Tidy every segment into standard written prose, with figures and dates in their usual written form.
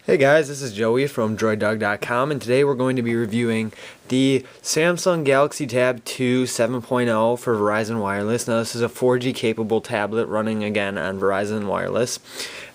Hey guys, this is Joey from DroidDog.com, and today we're going to be reviewing the Samsung Galaxy Tab 2 7.0 for Verizon Wireless. Now this is a 4G capable tablet running again on Verizon Wireless,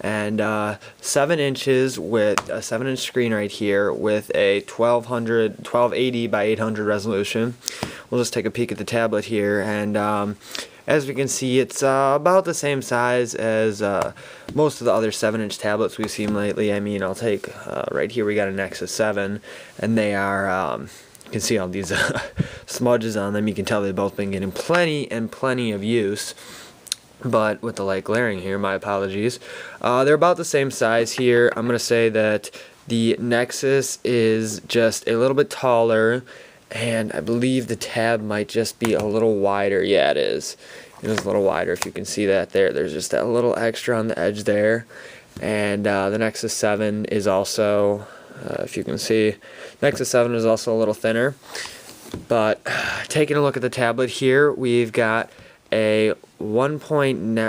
and 7 inches with a 7-inch screen right here with a 1280 by 800 resolution. We'll just take a peek at the tablet here, and as we can see, it's about the same size as most of the other 7-inch tablets we've seen lately. I mean, I'll take, right here we got a Nexus 7, and they are, you can see all these smudges on them. You can tell they've both been getting plenty and plenty of use. But with the light glaring here, my apologies. They're about the same size here. I'm going to say that the Nexus is just a little bit taller, and I believe the tab might just be a little wider. Yeah, it is. It is a little wider, if you can see that there. There's just that little extra on the edge there. And the Nexus 7 is also, if you can see, Nexus 7 is also a little thinner. But taking a look at the tablet here, we've got a 0.9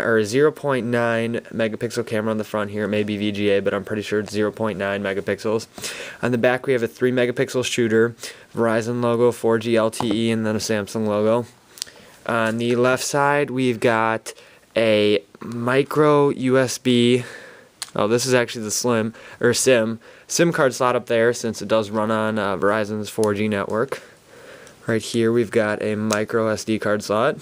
megapixel camera on the front here. It may be VGA, but I'm pretty sure it's 0.9 megapixels. On the back we have a 3 megapixel shooter, Verizon logo, 4G LTE, and then a Samsung logo. On the left side we've got a micro USB. Oh, this is actually the SIM card slot up there, since it does run on Verizon's 4G network. Right here we've got a micro SD card slot.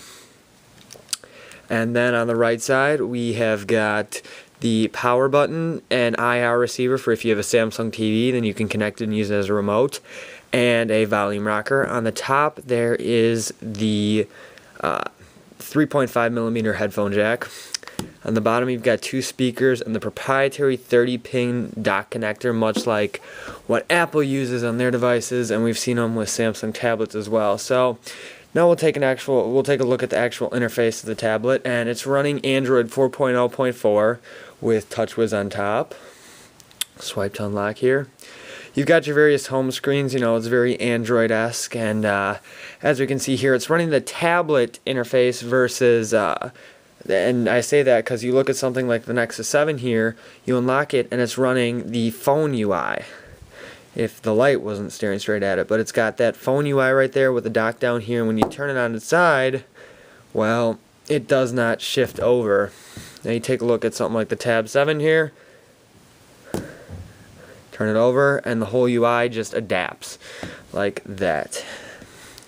And then on the right side, we have got the power button and IR receiver for if you have a Samsung TV, then you can connect it and use it as a remote, and a volume rocker. On the top, there is the 3.5 millimeter headphone jack. On the bottom, you've got 2 speakers and the proprietary 30-pin dock connector, much like what Apple uses on their devices, and we've seen them with Samsung tablets as well. So now we'll take a look at the actual interface of the tablet, and it's running Android 4.0.4 with TouchWiz on top. Swipe to unlock here. You've got your various home screens. You know, it's very Android-esque, and as we can see here, it's running the tablet interface versus and I say that because you look at something like the Nexus 7 here, you unlock it and it's running the phone UI, if the light wasn't staring straight at it. But it's got that phone UI right there with the dock down here, and when you turn it on its side, well, it does not shift over. Now you take a look at something like the Tab 7 here, turn it over, and the whole UI just adapts like that.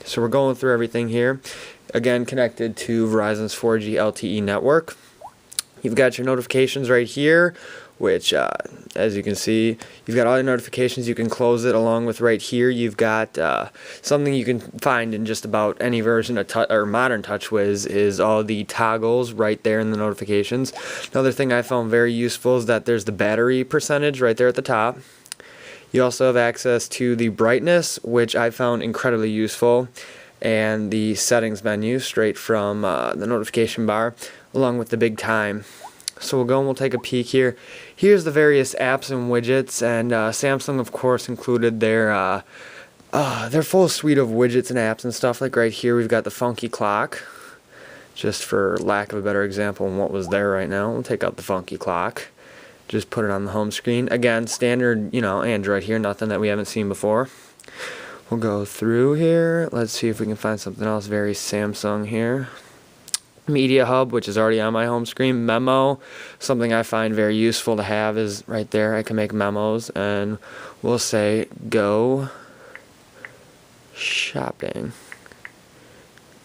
So we're going through everything here. Again, connected to Verizon's 4G LTE network. You've got your notifications right here, which, as you can see, you've got all your notifications. You can close it along with right here. You've got something you can find in just about any version of modern TouchWiz is all the toggles right there in the notifications. Another thing I found very useful is that there's the battery percentage right there at the top. You also have access to the brightness, which I found incredibly useful, and the settings menu straight from the notification bar, along with the big time. So we'll go and we'll take a peek here. Here's the various apps and widgets, and Samsung, of course, included their full suite of widgets and apps and stuff. Like right here, we've got the funky clock, just for lack of a better example on what was there right now. We'll take out the funky clock, just put it on the home screen. Again, standard, Android here, nothing that we haven't seen before. We'll go through here. Let's see if we can find something else very Samsung here. Media Hub, which is already on my home screen. Memo, something I find very useful to have, is right there. I can make memos, and we'll say go shopping,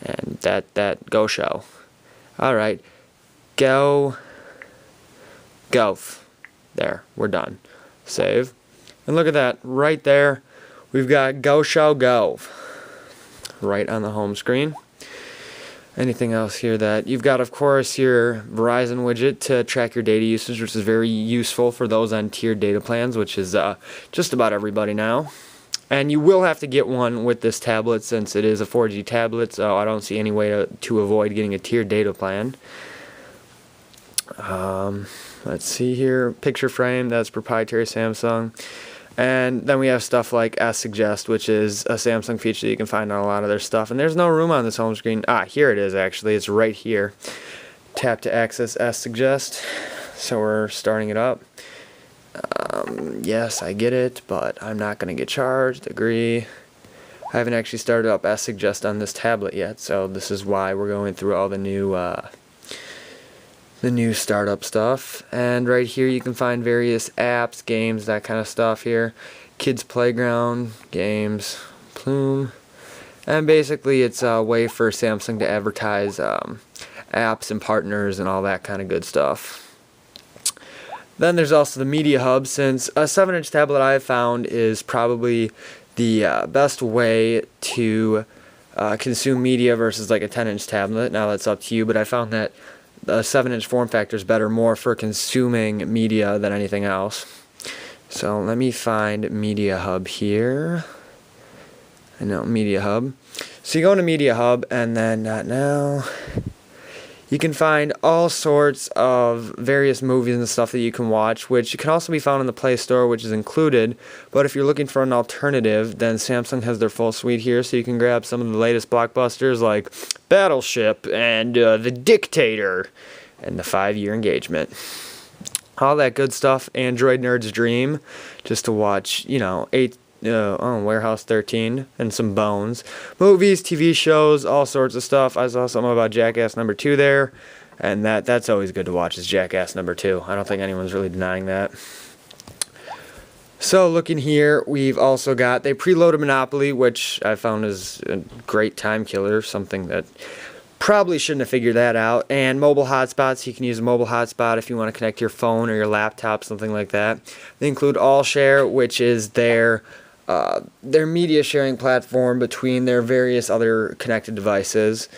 and that go show. All right, go there. We're done. Save, and look at that right there. We've got Go Show Go right on the home screen. Anything else here that you've got? Of course, your Verizon widget to track your data usage, which is very useful for those on tiered data plans, which is just about everybody now. And you will have to get one with this tablet since it is a 4G tablet, so I don't see any way to avoid getting a tiered data plan. Let's see here. Picture frame, that's proprietary Samsung. And then we have stuff like S Suggest, which is a Samsung feature that you can find on a lot of their stuff. And there's no room on this home screen. Here it is actually. It's right here. Tap to access S Suggest. So we're starting it up. Yes, I get it, but I'm not going to get charged. Agree. I haven't actually started up as suggest on this tablet yet, so this is why we're going through all the new startup stuff. And right here you can find various apps, games, that kind of stuff here. Kids Playground, games, Plume. And basically it's a way for Samsung to advertise apps and partners and all that kind of good stuff. Then there's also the Media Hub, since a 7-inch tablet I've found is probably the best way to consume media versus like a 10-inch tablet. Now that's up to you, but I found that the 7-inch form factor is better more for consuming media than anything else. So let me find Media Hub here. I know, Media Hub. So you go into Media Hub, and then not now. You can find all sorts of various movies and stuff that you can watch, which can also be found in the Play Store, which is included. But if you're looking for an alternative, then Samsung has their full suite here, so you can grab some of the latest blockbusters like Battleship and The Dictator and The 5-Year Engagement. All that good stuff, Android Nerd's Dream, just to watch, you know, Warehouse 13 and some Bones, movies, TV shows, all sorts of stuff. I saw something about Jackass number 2 there, and that's always good to watch, is Jackass number 2. I don't think anyone's really denying that. So looking here, we've also got, they preloaded Monopoly, which I found is a great time killer, something that probably shouldn't have figured that out. And mobile hotspots, you can use a mobile hotspot if you want to connect your phone or your laptop, something like that. They include AllShare, which is their media sharing platform between their various other connected devices.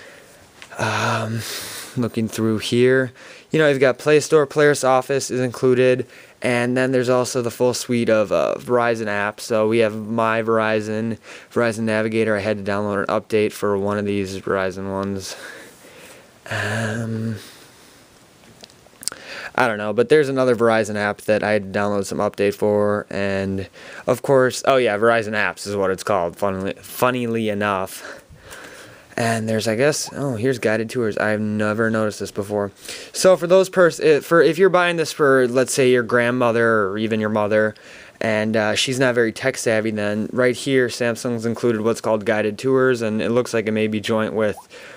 Looking through here, you know, you've got Play Store, Players Office is included, and then there's also the full suite of Verizon apps. So we have My Verizon, Verizon Navigator. I had to download an update for one of these Verizon ones. I don't know, but there's another Verizon app that I had to download some update for, and of course, oh yeah, Verizon Apps is what it's called, funnily enough. And there's, I guess, oh, here's guided tours. I've never noticed this before. So for those if you're buying this for, let's say, your grandmother or even your mother, and she's not very tech savvy, then right here Samsung's included what's called guided tours, and it looks like it may be joint with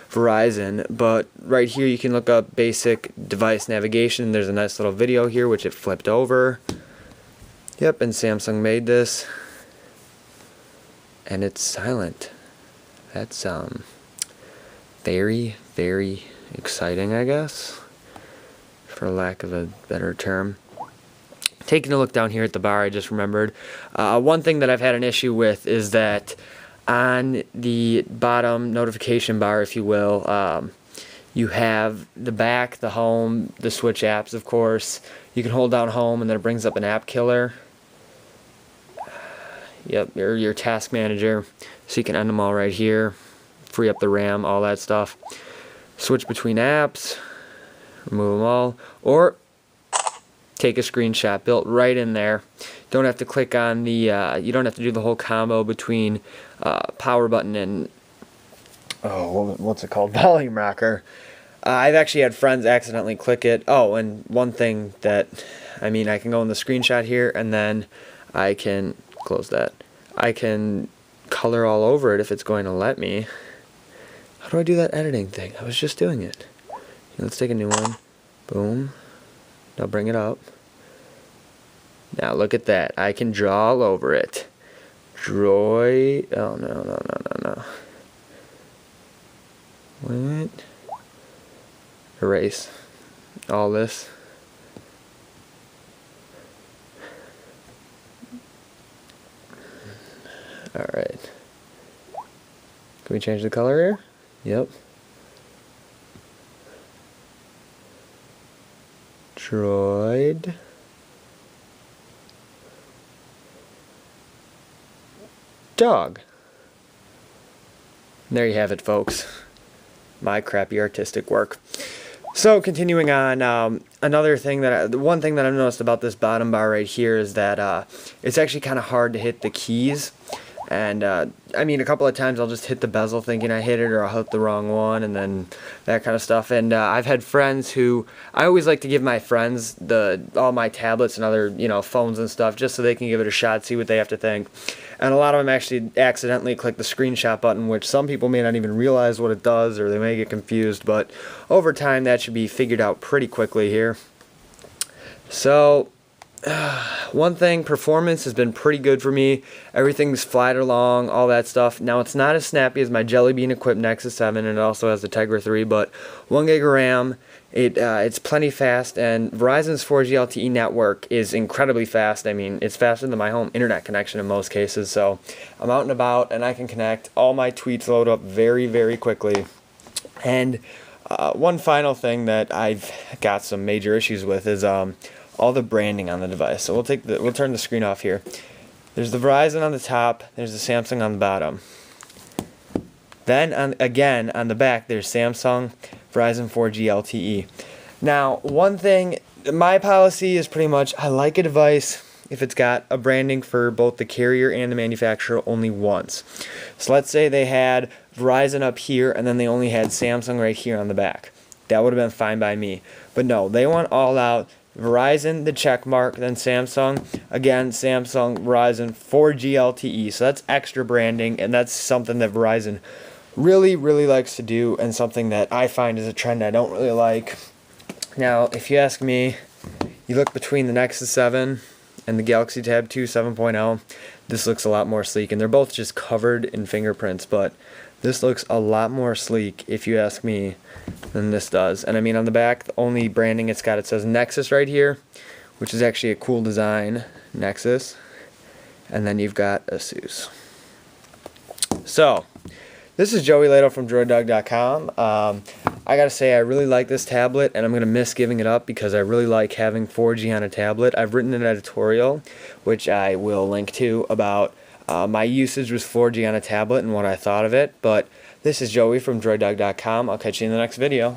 Verizon, but right here you can look up basic device navigation. There's a nice little video here which it flipped over. Yep, and Samsung made this, and it's silent. That's very, very exciting, I guess, for lack of a better term. Taking a look down here at the bar, I just remembered one thing that I've had an issue with is that on the bottom notification bar, if you will, you have the back, the home, the switch apps, of course. You can hold down home and then it brings up an app killer. Yep, your task manager. So you can end them all right here. Free up the RAM, all that stuff. Switch between apps. Remove them all. Or take a screenshot built right in there. Don't have to click on the, you don't have to do the whole combo between power button and, oh, what's it called? Volume rocker. I've actually had friends accidentally click it. Oh, and one thing that, I mean, I can go in the screenshot here and then I can close that. I can color all over it if it's going to let me. How do I do that editing thing? I was just doing it. Let's take a new one. Boom. Now bring it up. Now look at that. I can draw all over it. Oh, no. What? Erase all this. Alright. Can we change the color here? Yep. Droid. Dog. There you have it, folks. My crappy artistic work. So continuing on, the one thing that I've noticed about this bottom bar right here is that it's actually kind of hard to hit the keys. And I mean, a couple of times I'll just hit the bezel thinking I hit it, or I'll hit the wrong one, and then that kind of stuff. And I've had friends who, I always like to give my friends all my tablets and other, you know, phones and stuff, just so they can give it a shot, see what they have to think. And a lot of them actually accidentally click the screenshot button, which some people may not even realize what it does, or they may get confused, but over time that should be figured out pretty quickly here. So one thing, performance has been pretty good for me. Everything's flat along, all that stuff. Now, it's not as snappy as my Jelly Bean equipped Nexus 7, and it also has the Tegra 3, but 1 gig of RAM, it's plenty fast, and Verizon's 4G LTE network is incredibly fast. I mean, it's faster than my home internet connection in most cases, so I'm out and about, and I can connect. All my tweets load up very, very quickly. And one final thing that I've got some major issues with is all the branding on the device. So we'll turn the screen off here. There's the Verizon on the top, there's the Samsung on the bottom. Then again on the back there's Samsung, Verizon 4G LTE. Now, one thing, my policy is pretty much, I like a device if it's got a branding for both the carrier and the manufacturer only once. So let's say they had Verizon up here and then they only had Samsung right here on the back. That would have been fine by me. But no, they went all out. Verizon, the check mark, then Samsung, again Samsung, Verizon, 4G LTE. So that's extra branding, and that's something that Verizon really, really likes to do, and something that I find is a trend I don't really like. Now, if you ask me, you look between the Nexus 7 and the Galaxy Tab 2 7.0, this looks a lot more sleek, and they're both just covered in fingerprints, but this looks a lot more sleek, if you ask me, than this does. And I mean, on the back, the only branding it's got, it says Nexus right here, which is actually a cool design, Nexus. And then you've got ASUS. So, this is Joey Lehto from DroidDog.com. I gotta say, I really like this tablet, and I'm gonna miss giving it up because I really like having 4G on a tablet. I've written an editorial, which I will link to, about my usage with 4G on a tablet and what I thought of it. But this is Joey from DroidDog.com. I'll catch you in the next video.